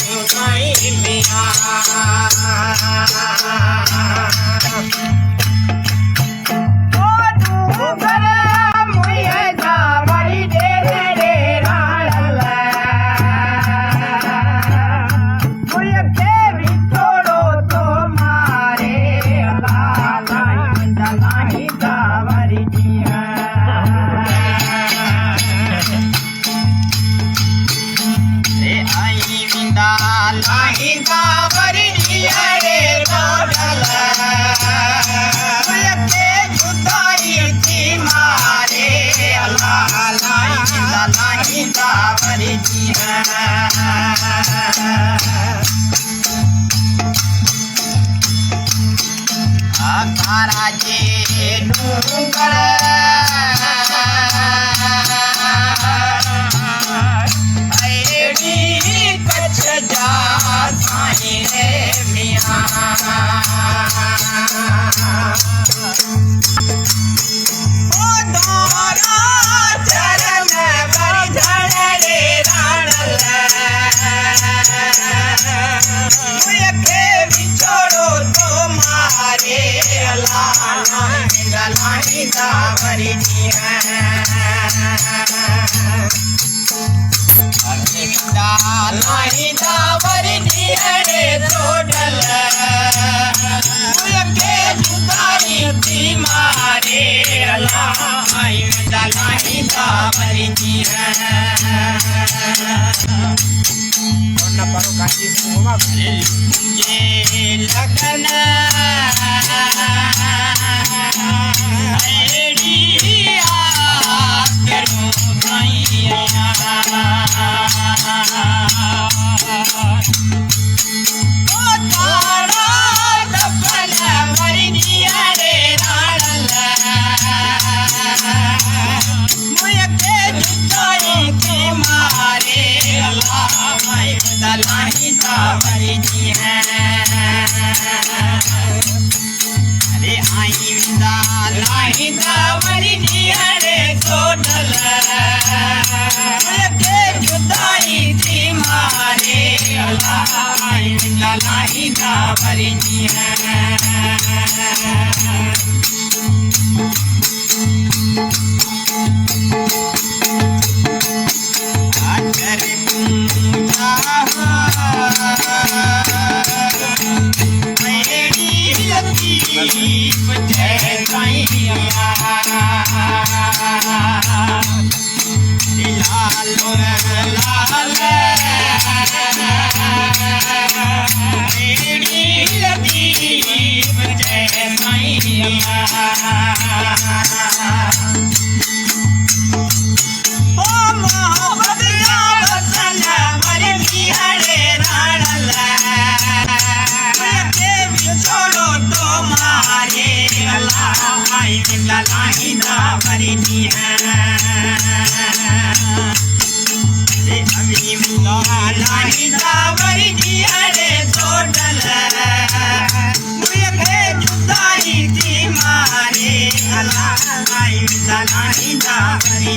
कहीं मिया ताराजे डूंगर ऐडी कच्छ जा साईं रे मिया ओ दोरा चरण बरधण रे राणल मुझे बिछोड़ो तो मारे लाही दावरी लाही दावरी रे छोड़ल मुझे जुदाई थी मारे लाही दावरी ये लगन अरे आई लाही दावरी रे छोड़ल मुझे जुदाई थी मारे लाही दावरी लाही दावरी लाही दावरी रे छोड़ल मुझे जुदाई थी मारे लाही दावरी